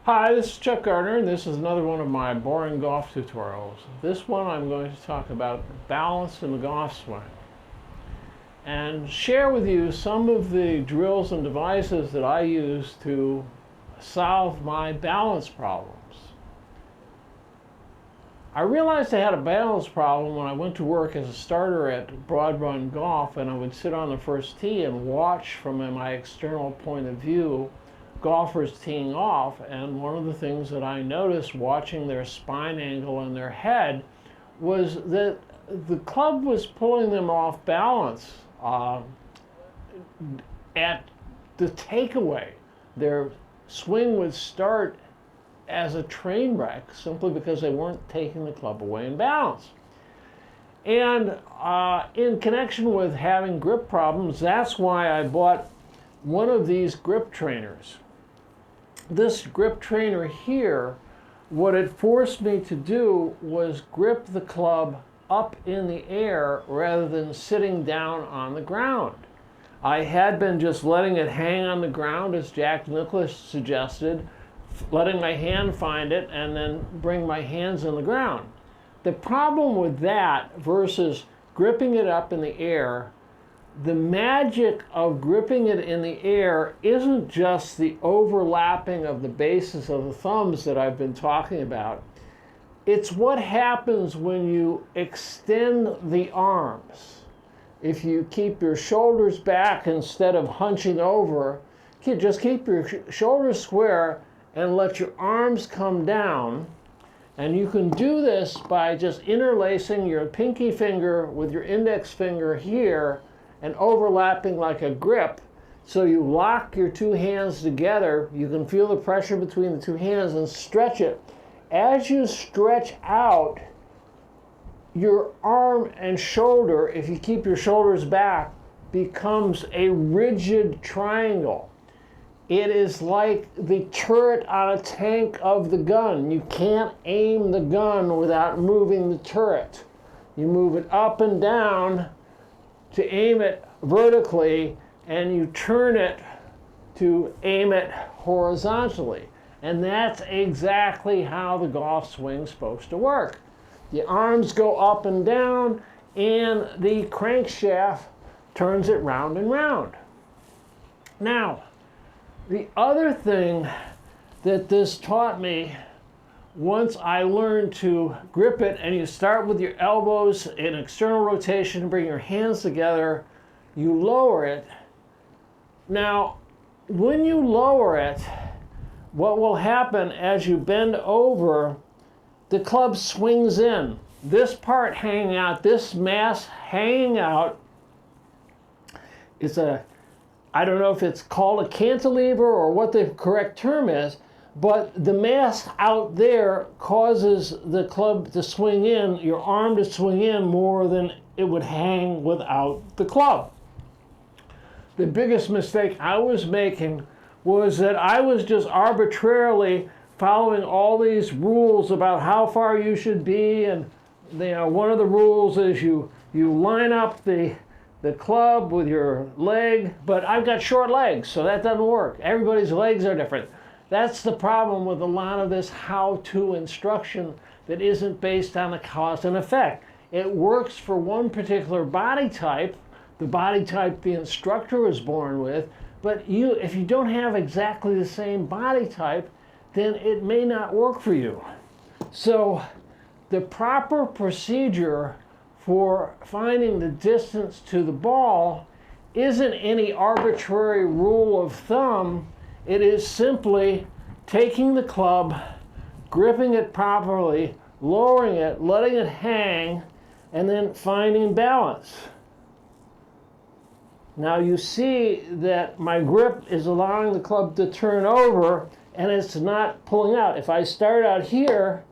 Hi, this is Chuck Gardner, and this is another one of my boring golf tutorials. This one I'm going to talk about balance in the golf swing and share with you some of the drills and devices that I use to solve my balance problems. I realized I had a balance problem when I went to work as a starter at Broad Run Golf, and I would sit on the first tee and watch from my external point of view golfers teeing off, and one of the things that I noticed watching their spine angle and their head was that the club was pulling them off balance at the takeaway. Their swing would start as a train wreck simply because they weren't taking the club away in balance. And in connection with having grip problems, that's why I bought one of these grip trainers. This grip trainer here, what it forced me to do was grip the club up in the air rather than sitting down on the ground. I had been just letting it hang on the ground, as Jack Nicklaus suggested, letting my hand find it and then bring my hands in the ground. The problem with that versus gripping it up in the air, the magic of gripping it in the air isn't just the overlapping of the bases of the thumbs that I've been talking about. It's what happens when you extend the arms. If you keep your shoulders back instead of hunching over, just keep your shoulders square and let your arms come down. And you can do this by just interlacing your pinky finger with your index finger here and overlapping like a grip. So you lock your two hands together. You can feel the pressure between the two hands and stretch it. As you stretch out, your arm and shoulder, if you keep your shoulders back, becomes a rigid triangle. It is like the turret on a tank of the gun. You can't aim the gun without moving the turret. You move it up and down to aim it vertically, and you turn it to aim it horizontally. And that's exactly how the golf swing's supposed to work. The arms go up and down, and the crankshaft turns it round and round. Now, the other thing that this taught me, once I learned to grip it, and you start with your elbows in external rotation, bring your hands together, you lower it. Now, when you lower it, what will happen as you bend over, the club swings in. This part hanging out, this mass hanging out, is I don't know if it's called a cantilever or what the correct term is, but the mass out there causes the club to swing in, your arm to swing in more than it would hang without the club. The biggest mistake I was making was that I was just arbitrarily following all these rules about how far you should be, and one of the rules is you line up the club with your leg, but I've got short legs, so that doesn't work. Everybody's legs are different. That's the problem with a lot of this how-to instruction that isn't based on a cause and effect. It works for one particular body type, the body type the instructor was born with, but if you don't have exactly the same body type, then it may not work for you. So the proper procedure for finding the distance to the ball isn't any arbitrary rule of thumb. It is simply taking the club, gripping it properly, lowering it, letting it hang, and then finding balance. Now you see that my grip is allowing the club to turn over, and it's not pulling out. If I start out here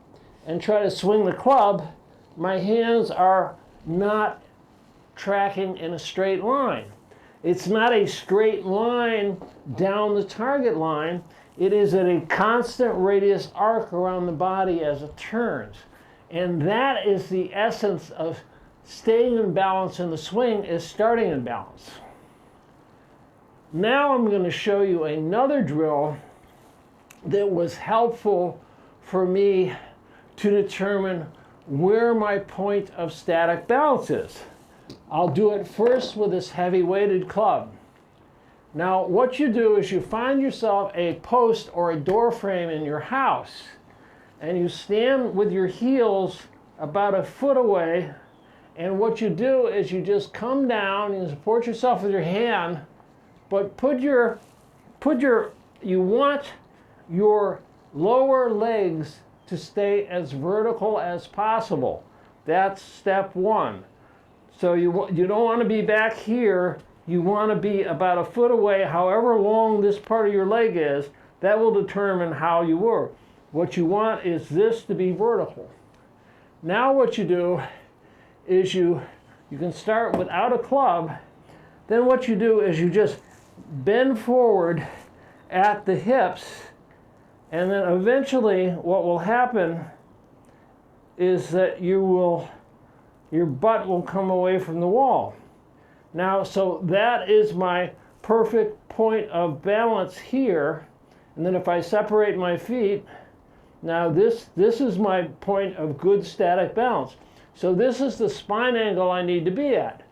and try to swing the club, my hands are not tracking in a straight line. It's not a straight line down the target line. It is at a constant radius arc around the body as it turns. And that is the essence of staying in balance in the swing, is starting in balance. Now I'm going to show you another drill that was helpful for me to determine where my point of static balance is. I'll do it first with this heavy-weighted club. Now, what you do is you find yourself a post or a door frame in your house, and you stand with your heels about a foot away, and what you do is you just come down and support yourself with your hand, but you want your lower legs to stay as vertical as possible. That's step one. So you don't want to be back here. You want to be about a foot away, however long this part of your leg is. That will determine how you work. What you want is this to be vertical. Now what you do is you can start without a club. Then what you do is you just bend forward at the hips, and then eventually what will happen is that your butt will come away from the wall. Now, so that is my perfect point of balance here. And then if I separate my feet, now this is my point of good static balance. So this is the spine angle I need to be at.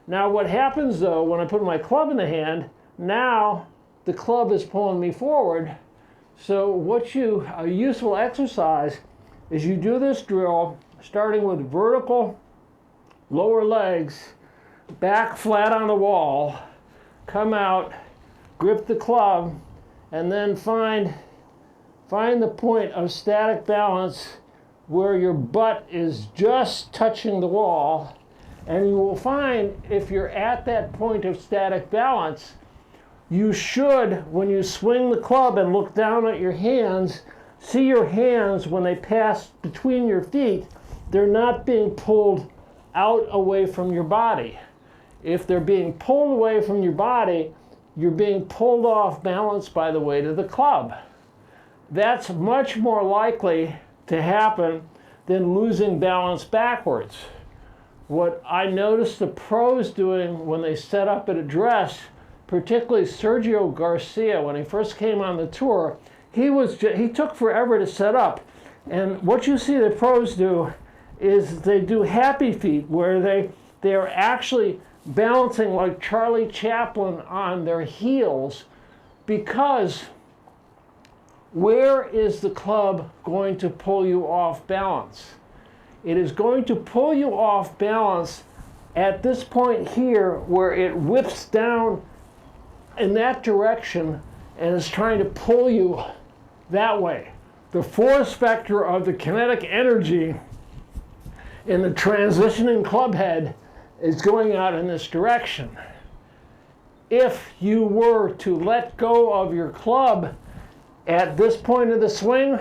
Now what happens though, when I put my club in the hand, now the club is pulling me forward. So a useful exercise is you do this drill starting with vertical lower legs, back flat on the wall, come out, grip the club, and then find the point of static balance where your butt is just touching the wall. And you will find if you're at that point of static balance, you should, when you swing the club and look down at your hands, see your hands when they pass between your feet, they're not being pulled out away from your body. If they're being pulled away from your body, you're being pulled off balance by the weight of the club. That's much more likely to happen than losing balance backwards. What I noticed the pros doing when they set up at address, particularly Sergio Garcia, when he first came on the tour, he took forever to set up. And what you see the pros do is they do happy feet, where they are actually balancing like Charlie Chaplin on their heels, because where is the club going to pull you off balance? It is going to pull you off balance at this point here, where it whips down in that direction and is trying to pull you that way. The force vector of the kinetic energy in the transitioning club head is going out in this direction. If you were to let go of your club at this point of the swing,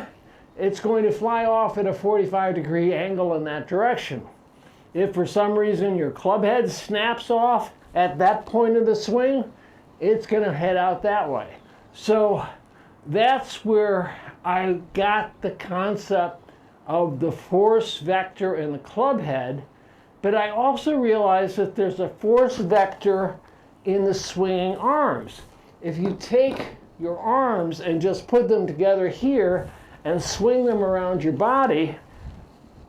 it's going to fly off at a 45-degree angle in that direction. If for some reason your club head snaps off at that point of the swing, it's going to head out that way. So that's where I got the concept of the force vector in the club head, but I also realized that there's a force vector in the swinging arms. If you take your arms and just put them together here and swing them around your body,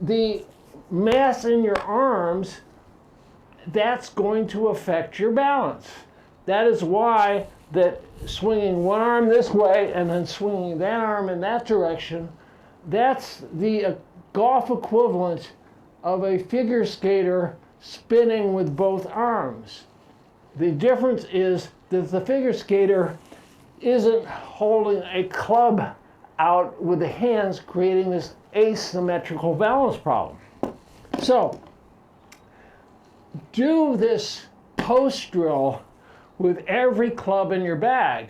the mass in your arms, that's going to affect your balance. That is why that swinging one arm this way and then swinging that arm in that direction, that's the golf equivalent of a figure skater spinning with both arms. The difference is that the figure skater isn't holding a club out with the hands, creating this asymmetrical balance problem. So, do this post drill with every club in your bag.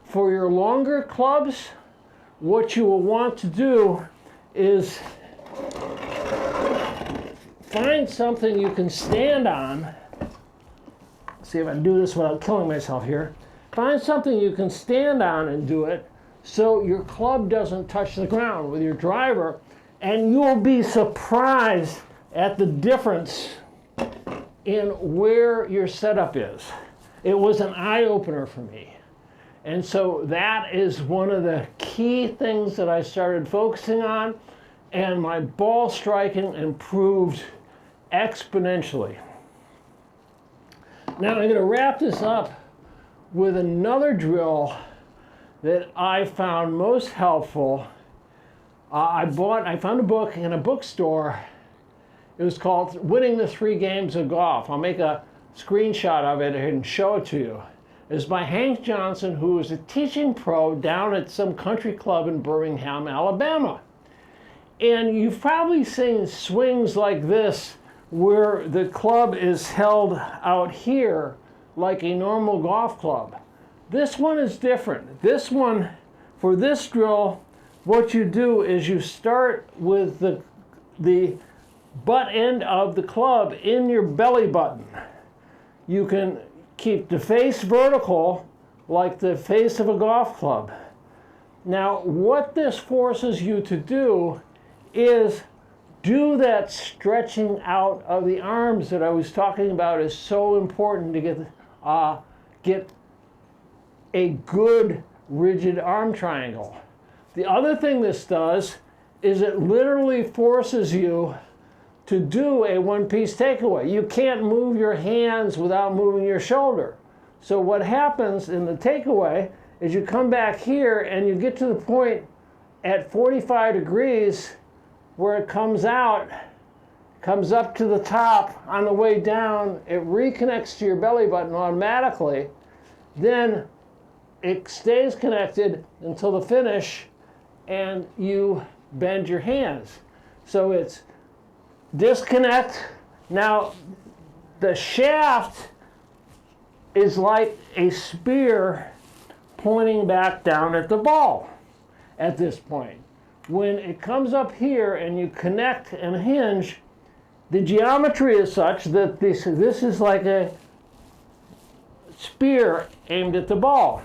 For your longer clubs, what you will want to do is find something you can stand on. See if I can do this without killing myself here. Find something you can stand on and do it so your club doesn't touch the ground with your driver, and you'll be surprised at the difference in where your setup is. It was an eye-opener for me. And so that is one of the key things that I started focusing on, and my ball striking improved exponentially. Now I'm going to wrap this up with another drill that I found most helpful. I found a book in a bookstore. It was called Winning the 3 Games of Golf. I'll make a screenshot of it and show it to you. It's by Hank Johnson, who is a teaching pro down at some country club in Birmingham, Alabama. And you've probably seen swings like this where the club is held out here like a normal golf club. This one is different. This one, for this drill, what you do is you start with the butt end of the club in your belly button. You can keep the face vertical like the face of a golf club. Now, what this forces you to do is do that stretching out of the arms that I was talking about is so important to get a good rigid arm triangle. The other thing this does is it literally forces you to do a one-piece takeaway. You can't move your hands without moving your shoulder. So what happens in the takeaway is you come back here and you get to the point at 45 degrees where it comes out, comes up to the top. On the way down, it reconnects to your belly button automatically. Then it stays connected until the finish, and you bend your hands. So it's disconnect. Now, the shaft is like a spear pointing back down at the ball at this point. When it comes up here and you connect and hinge, the geometry is such that this is like a spear aimed at the ball.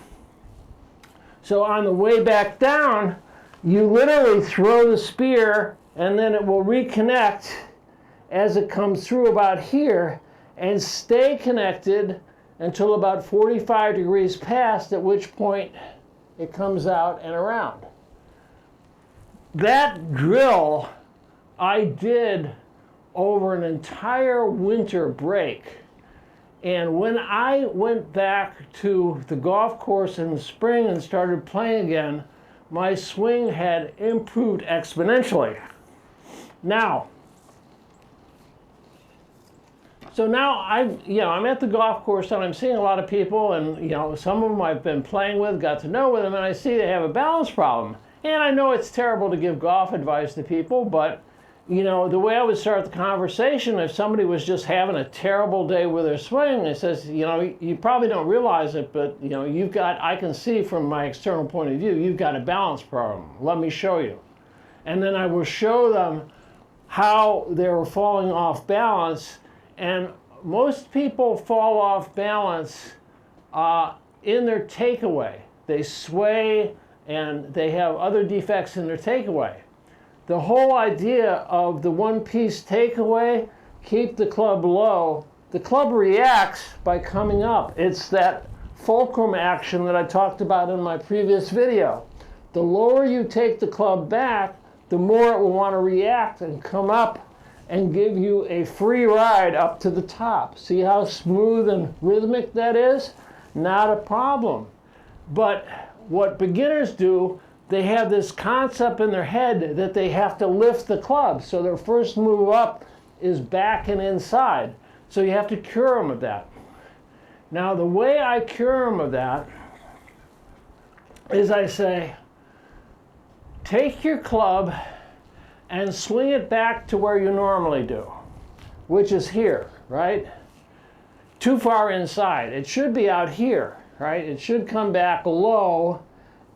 So on the way back down, you literally throw the spear and then it will reconnect as it comes through about here and stay connected until about 45 degrees past, at which point it comes out and around. That drill I did over an entire winter break. And when I went back to the golf course in the spring and started playing again, my swing had improved exponentially. Now, so now I'm at the golf course and I'm seeing a lot of people, and some of them I've been playing with, got to know with them, and I see they have a balance problem. And I know it's terrible to give golf advice to people, but the way I would start the conversation, if somebody was just having a terrible day with their swing, it says, you probably don't realize it, but I can see from my external point of view, you've got a balance problem. Let me show you. And then I will show them how they were falling off balance. And most people fall off balance in their takeaway. They sway and they have other defects in their takeaway. The whole idea of the one-piece takeaway, keep the club low. The club reacts by coming up. It's that fulcrum action that I talked about in my previous video. The lower you take the club back, the more it will want to react and come up and give you a free ride up to the top. See how smooth and rhythmic that is? Not a problem. But what beginners do, they have this concept in their head that they have to lift the club. So their first move up is back and inside. So you have to cure them of that. Now, the way I cure them of that is I say, take your club and swing it back to where you normally do, which is here, right? Too far inside. It should be out here, right? It should come back low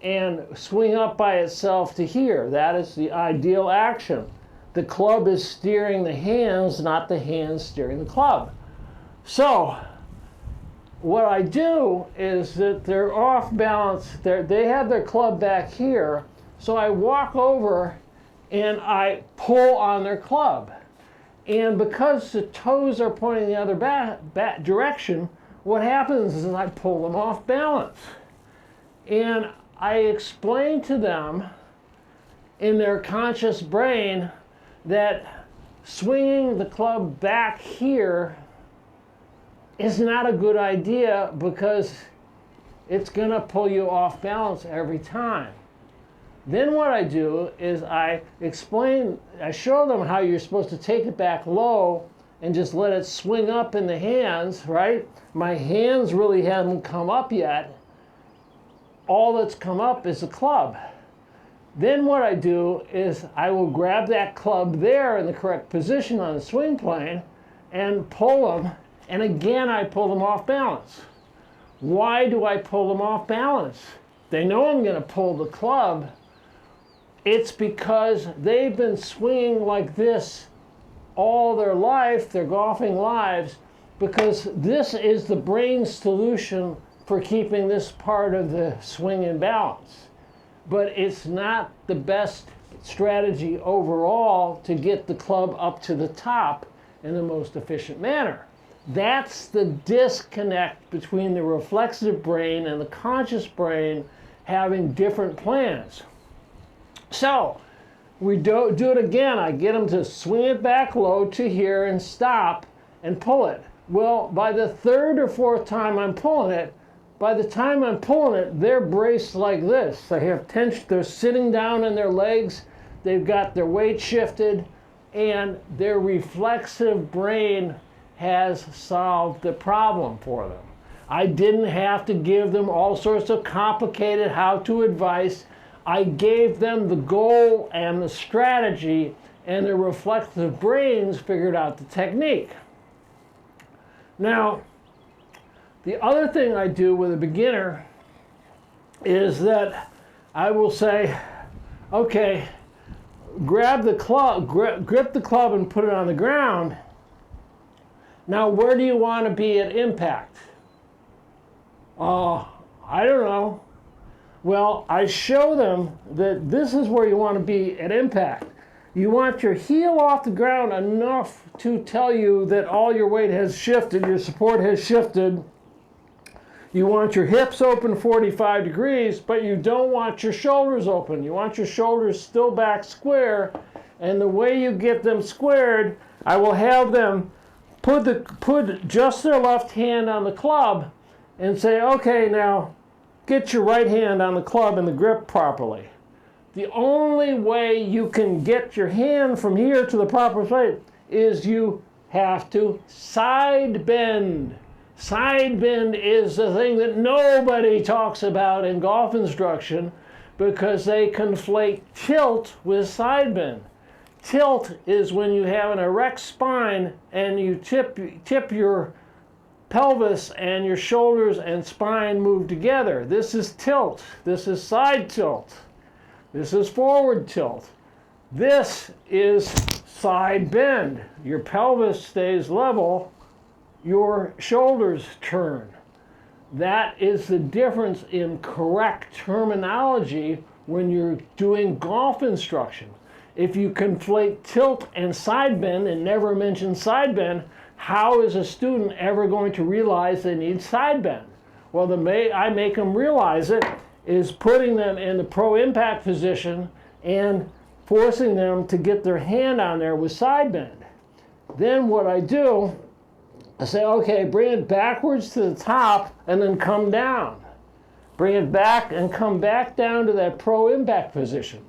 and swing up by itself to here. That is the ideal action. The club is steering the hands, not the hands steering the club. So what I do is that they're off balance. They have their club back here. So I walk over and I pull on their club. And because the toes are pointing the other direction, what happens is I pull them off balance. And I explain to them in their conscious brain that swinging the club back here is not a good idea because it's going to pull you off balance every time. Then what I do is I show them how you're supposed to take it back low and just let it swing up in the hands, right? My hands really haven't come up yet. All that's come up is the club. Then what I do is I will grab that club there in the correct position on the swing plane and pull them, and again I pull them off balance. Why do I pull them off balance? They know I'm going to pull the club. It's because they've been swinging like this all their life, their golfing lives, because this is the brain's solution for keeping this part of the swing in balance. But it's not the best strategy overall to get the club up to the top in the most efficient manner. That's the disconnect between the reflexive brain and the conscious brain having different plans. So we do it again. I get them to swing it back low to here and stop and pull it. Well, by the third or fourth time I'm pulling it, by the time I'm pulling it, they're braced like this. They have tension, they're sitting down in their legs, they've got their weight shifted, and their reflexive brain has solved the problem for them. I didn't have to give them all sorts of complicated how-to advice. I gave them the goal and the strategy, and their reflexive brains figured out the technique. Now, the other thing I do with a beginner is that I will say, okay, grab the club, grip the club and put it on the ground. Now, where do you want to be at impact? I don't know. Well, I show them that this is where you want to be at impact. You want your heel off the ground enough to tell you that all your weight has shifted, your support has shifted. You want your hips open 45 degrees, but you don't want your shoulders open. You want your shoulders still back square, and the way you get them squared, I will have them put just their left hand on the club and say, okay, now get your right hand on the club and the grip properly. The only way you can get your hand from here to the proper place is you have to side bend. Side bend is the thing that nobody talks about in golf instruction because they conflate tilt with side bend. Tilt is when you have an erect spine and you tip your pelvis and your shoulders and spine move together. This is tilt. This is side tilt. This is forward tilt. This is side bend. Your pelvis stays level, your shoulders turn. That is the difference in correct terminology when you're doing golf instruction. If you conflate tilt and side bend and never mention side bend, how is a student ever going to realize they need side bend? Well, the way I make them realize it is putting them in the pro impact position and forcing them to get their hand on there with side bend. Then what I do, I say, okay, bring it backwards to the top and then come down. Bring it back and come back down to that pro impact position.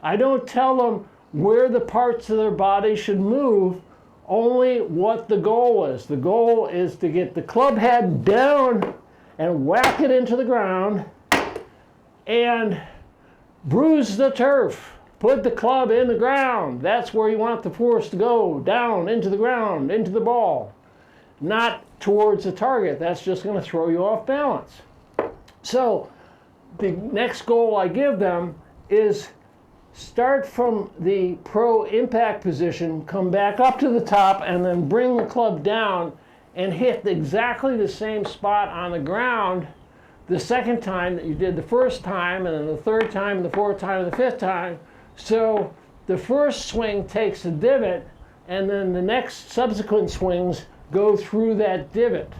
I don't tell them where the parts of their body should move, only what the goal is. The goal is to get the club head down and whack it into the ground and bruise the turf. Put the club in the ground. That's where you want the force to go, down into the ground, into the ball. Not towards the target. That's just going to throw you off balance. So the next goal I give them is start from the pro impact position, come back up to the top, and then bring the club down and hit exactly the same spot on the ground the second time that you did the first time, and then the third time, and the fourth time, and the fifth time. So the first swing takes the divot, and then the next subsequent swings go through that divot.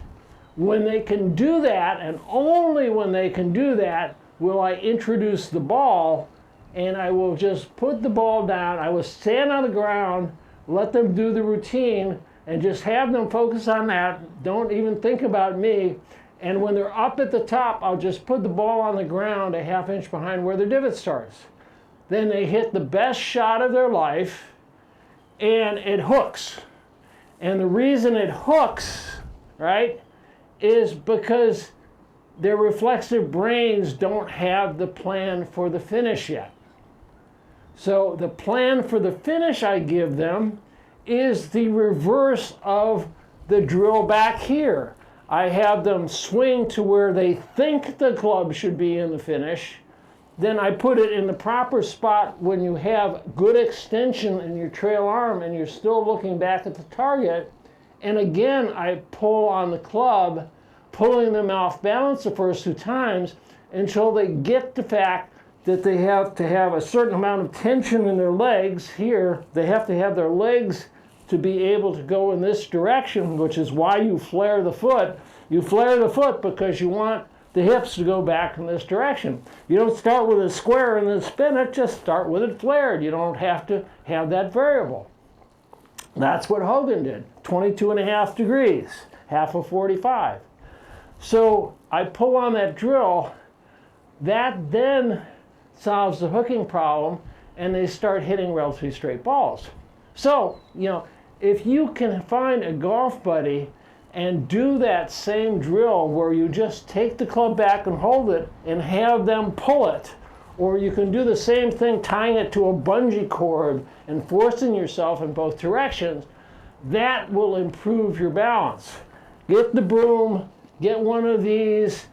When they can do that, and only when they can do that, will I introduce the ball, and I will just put the ball down. I will stand on the ground, let them do the routine, and just have them focus on that. Don't even think about me. And when they're up at the top, I'll just put the ball on the ground a half inch behind where the divot starts. Then they hit the best shot of their life, and it hooks. And the reason it hooks, right, is because their reflexive brains don't have the plan for the finish yet. So the plan for the finish I give them is the reverse of the drill back here. I have them swing to where they think the club should be in the finish. Then I put it in the proper spot when you have good extension in your trail arm and you're still looking back at the target. And again, I pull on the club, pulling them off balance the first 2 times until they get the fact that they have to have a certain amount of tension in their legs here. They have to have their legs to be able to go in this direction, which is why you flare the foot. You flare the foot because you want the hips to go back in this direction. You don't start with a square and then spin it, just start with it flared. You don't have to have that variable. That's what Hogan did, 22.5 degrees, half of 45. So I pull on that drill, that then solves the hooking problem, and they start hitting relatively straight balls. So, if you can find a golf buddy and do that same drill where you just take the club back and hold it and have them pull it, or you can do the same thing tying it to a bungee cord and forcing yourself in both directions, that will improve your balance. Get the broom, get one of these,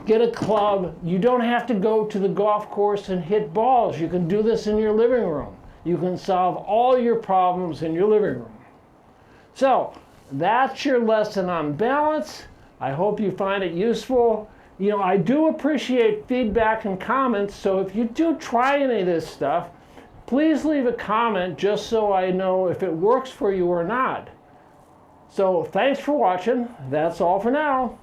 get a club. You don't have to go to the golf course and hit balls. You can do this in your living room. You can solve all your problems in your living room. So that's your lesson on balance. I hope you find it useful. I do appreciate feedback and comments, so if you do try any of this stuff, please leave a comment just so I know if it works for you or not. So thanks for watching. That's all for now.